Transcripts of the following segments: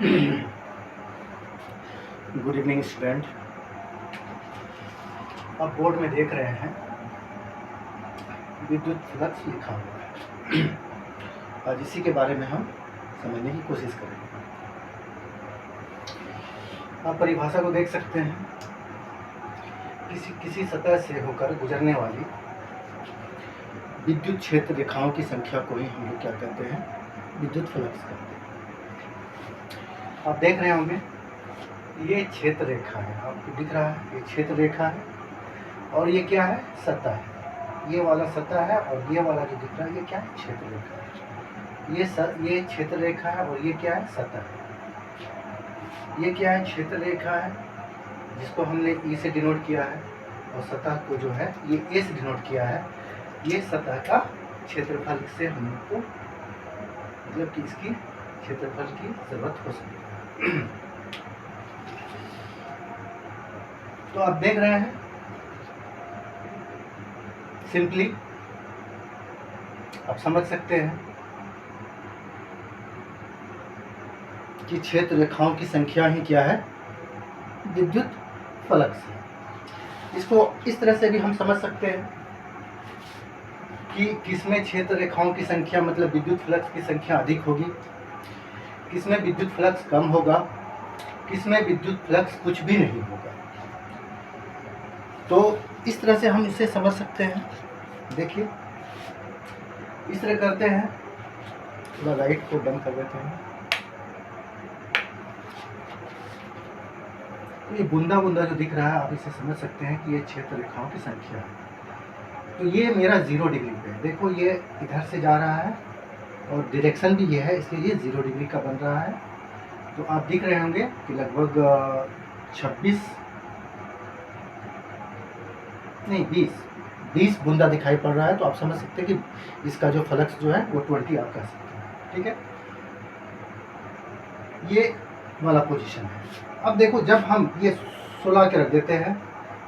Good evening student. आप board में देख रहे हैं विद्युत फ्लक्स लिखा हुआ है। आज इसी के बारे में हम समझने की कोशिश करेंगे। आप परिभाषा को देख सकते हैं। किसी सतह से होकर गुजरने वाली विद्युत क्षेत्र रेखाओं की संख्या को ही हम लोग क्या कहते हैं, विद्युत फ्लक्स कहते हैं। आप देख रहे होंगे ये क्षेत्र रेखा है, आपको दिख रहा है, ये क्षेत्र रेखा है और ये क्या है, सतह है। ये वाला सतह है और ये वाला जो दिख रहा है ये क्या है, क्षेत्र रेखा है। ये क्षेत्र रेखा है और ये क्या है, सतह है। ये क्या है, क्षेत्र रेखा है जिसको हमने ई से डिनोट किया है और सतह को जो है ये ए से डिनोट किया है। ये सतह का क्षेत्रफल से हम लोग को मतलब कि इसकी क्षेत्रफल की जरूरत हो सकती है। तो आप देख रहे हैं सिंपली आप समझ सकते हैं कि क्षेत्र रेखाओं की संख्या ही क्या है, विद्युत फ्लक्स है। इसको इस तरह से भी हम समझ सकते हैं कि किसमें क्षेत्र रेखाओं की संख्या मतलब विद्युत फ्लक्स की संख्या अधिक होगी, किसमें विद्युत फ्लक्स कम होगा, किसमें विद्युत फ्लक्स कुछ भी नहीं होगा। तो इस तरह से हम इसे समझ सकते हैं। देखिए इस तरह करते हैं, थोड़ा लाइट को बंद कर देते हैं। तो ये बूंदा बूंदा जो दिख रहा है आप इसे समझ सकते हैं कि ये क्षेत्र रेखाओं की संख्या है। तो ये मेरा 0 डिग्री पे है। देखो ये इधर से जा रहा है और डायरेक्शन भी ये है, इसलिए ये 0 डिग्री का बन रहा है। तो आप दिख रहे होंगे कि लगभग 20 बूंदा दिखाई पड़ रहा है। तो आप समझ सकते हैं कि इसका जो फ्लक्स जो है वो 20 आप कह सकते हैं। ठीक है, ये वाला पोजीशन है। अब देखो जब हम ये 16 के रख देते हैं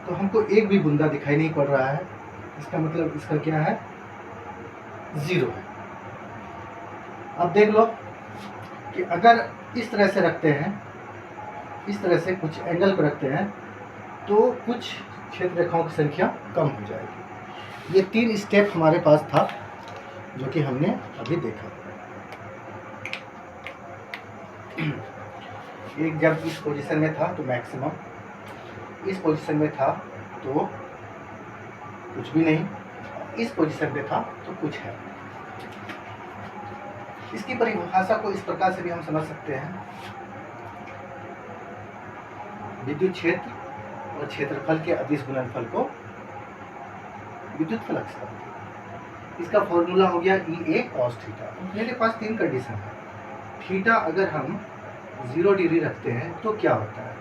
तो हमको एक भी बूंदा दिखाई नहीं पड़ रहा है। इसका मतलब इसका क्या है, 0 है। अब देख लो कि अगर इस तरह से रखते हैं, इस तरह से कुछ एंगल पर रखते हैं तो कुछ क्षेत्र रेखाओं की संख्या कम हो जाएगी। ये 3 स्टेप हमारे पास था जो कि हमने अभी देखा। एक जब इस पोजीशन में था तो मैक्सिमम, इस पोजीशन में था तो कुछ भी नहीं, इस पोजीशन में था तो कुछ है। इसकी परिभाषा को इस प्रकार से भी हम समझ सकते हैं, विद्युत क्षेत्र और क्षेत्रफल के अदिश गुणनफल को विद्युत फ्लक्स कहते हैं। इसका फॉर्मूला हो गया E A cos थीटा। मेरे पास 3 कंडीशन है। थीटा अगर हम 0 डिग्री रखते हैं तो क्या होता है,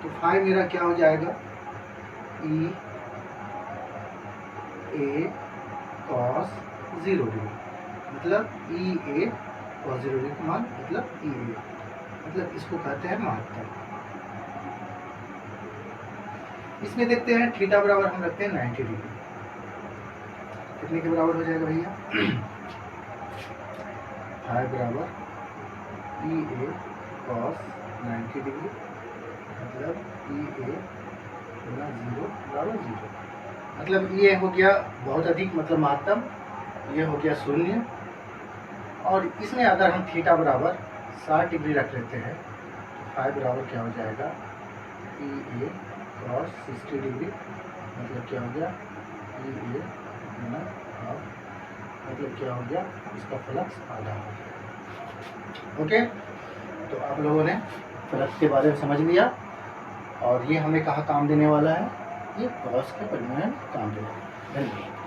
तो फाई मेरा क्या हो जाएगा, E A cos 0 डिग्री, मतलब E A cos 0 डिग्री का मान मतलब E A, मतलब इसको कहते हैं महत्तम। इसमें देखते हैं थीटा बराबर हम रखते हैं 90 डिग्री। कितने के बराबर हो जाएगा भैया, फाई बराबर E A cos 90 डिग्री, मतलब E A गुना 0 बराबर 0। मतलब ये हो गया बहुत अधिक मतलब महत्तम, ये हो गया 0। और इसमें अगर हम थीटा बराबर 60 डिग्री रख लेते हैं तो फाई बराबर क्या हो जाएगा, E A cos 60 डिग्री, मतलब क्या हो गया, E A गुना हाफ, मतलब क्या हो गया, इसका फ्लक्स आधा हो गया। ओके, तो आप लोगों ने फ्लक्स के बारे में समझ लिया और ये हमें कहाँ काम देने वाला है, ये गॉस के परिमाण काम देने वाला है। धन्यवाद।